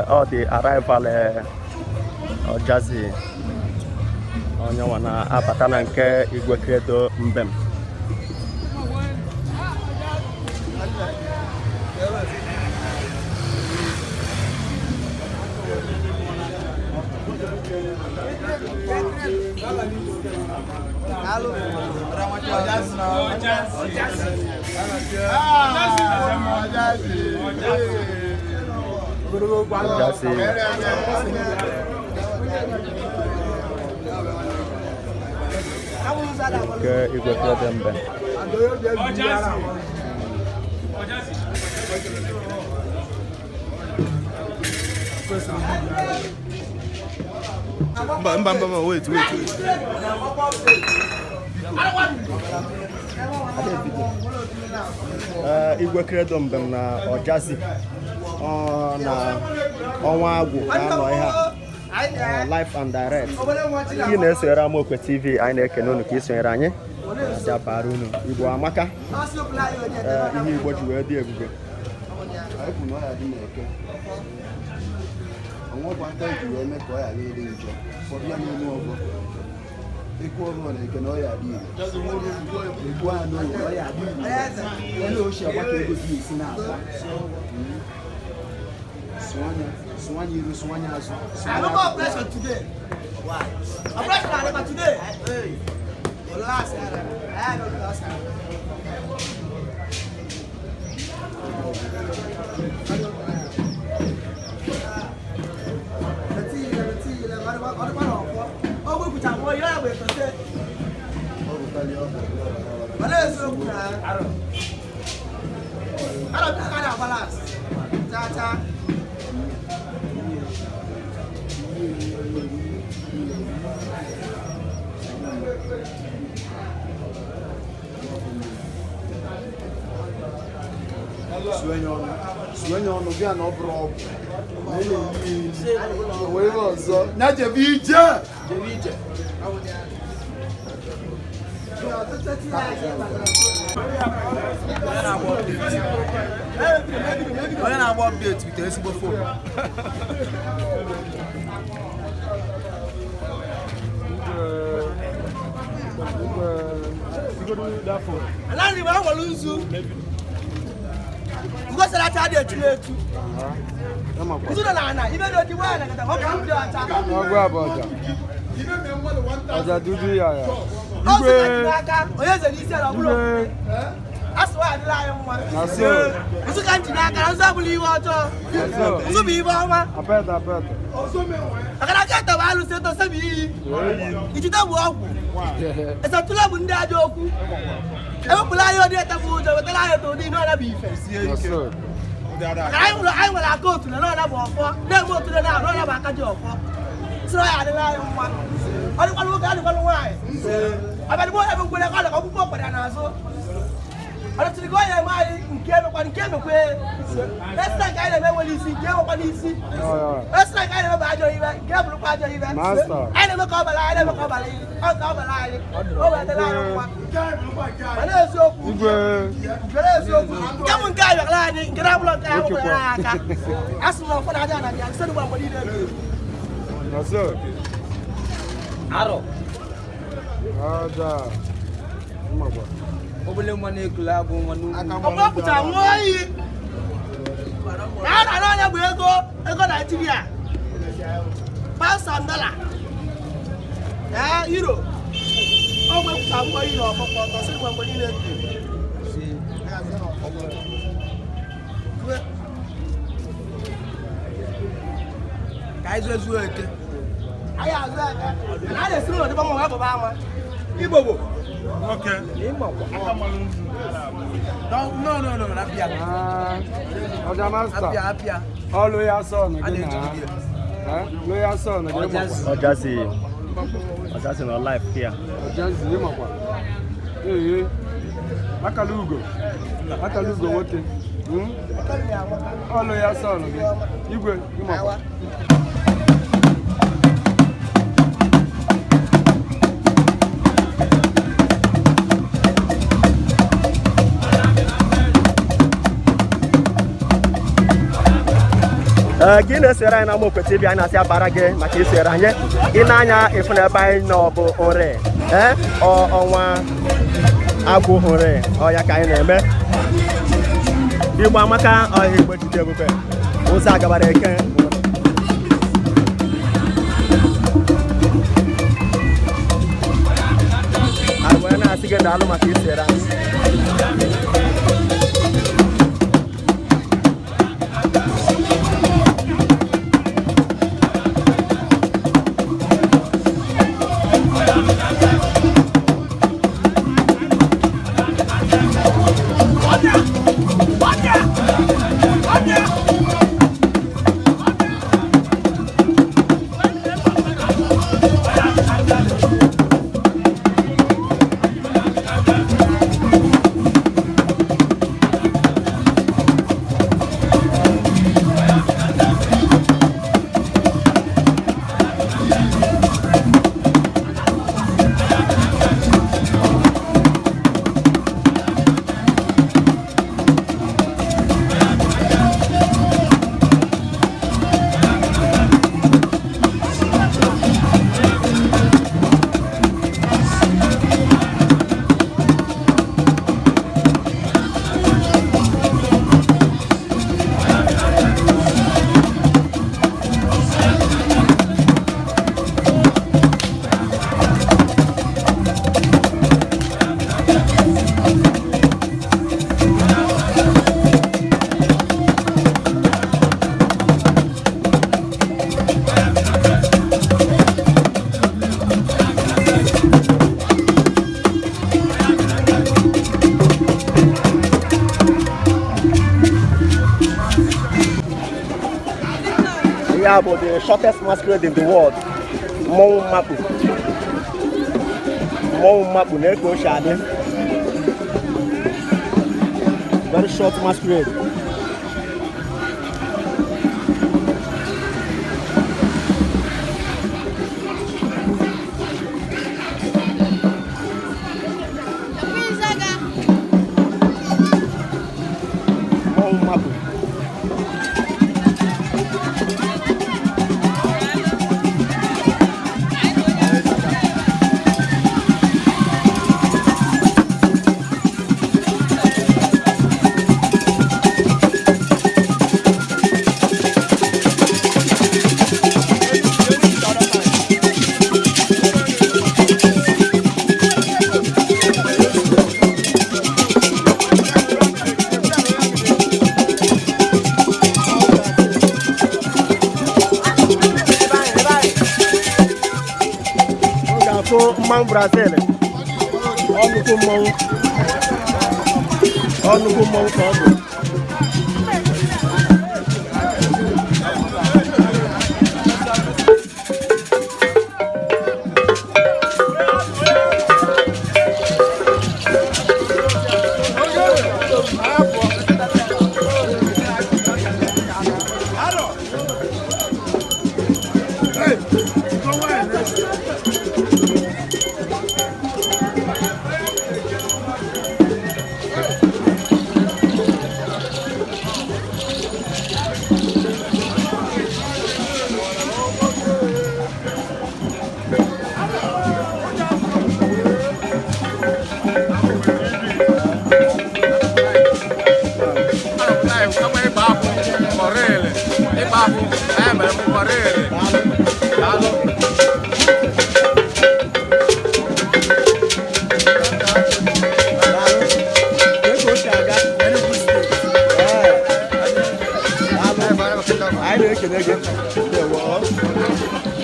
all the arrival Ojazi onye nwa na-abata na nke Igwe Credo Mbem. Ke Igwe Credo Mbem. Wait. Igwe Credo Mbem na Ojazi na ọnwa agwụ ka anọ ihe a live and direct. Ị na-esonyere Amaokwe TV, anyị na-ekene unu ka ị sonyere anyị ya bara unu. Igbo amaka, ihe Igbo ji wee dị ebube. I don't go operation today. Why? Operation today. Hey. The last I had the last Sueño no via no bro. We was na Jevije. When I walk update with the SIBO phone. You go do that phone. And I will lose you. Because I had to do it. You don't know, even though you want to go about that. Oja dudu ya. That's why I lie. That's so. You can't deny that. I believe what. You be one. I bet. I can't get the value set to say. It is not walk. It's a tulip in the joke. I will lie on the table with the lion to the other beef. I will go to the other one. Then go to the other back at your phone. So I had a lie on one. I don't look at it why. I bet what ever will I call a couple for an answer. I don't go and came away. That's like I never will see. That's like I never buy your event. Gamble by your event. I never come alive. I never come alive. I'll come alive. Over the line. I know so good. Come on, guy, lying. Get up on that. Ask me for that. I said, what did you do? That's it. Arrow. Ada. Obele mwane club wonu. Omo puta moyi. Na na bu ego Nigeria. $1,000. Euro. Omo puta moyi no popo to se mo mo ni le ti. Kai zo eke. Aya zo eke. Na le suru no de ba mo wa baba ama. Ibobo. Okay. No, Apia. Oja master. Apia. All loyal son again. Loyal son again. Ojazi no life here. Ojazi ye makwa. Akalugo wote. All loyal son again. Igwe ye makwa. Ka ị na-esere anyị na Amaokwe TV anyị na-asị abara gị maka isere anyị ị na-anya ịfụ na ebe anyị nọ bụ nri ọnwa agwụ nri ọya ka anyị na-eme Igbo amaka ọhịa Igbo jide ebube ụzọ agabara eke anyị na-asị gị daalụ maka isere anyị About the shortest masquerade in the world, Mou Mapu, Neko Shade. Very short masquerade. Mou Mapu. Mang Brazil, I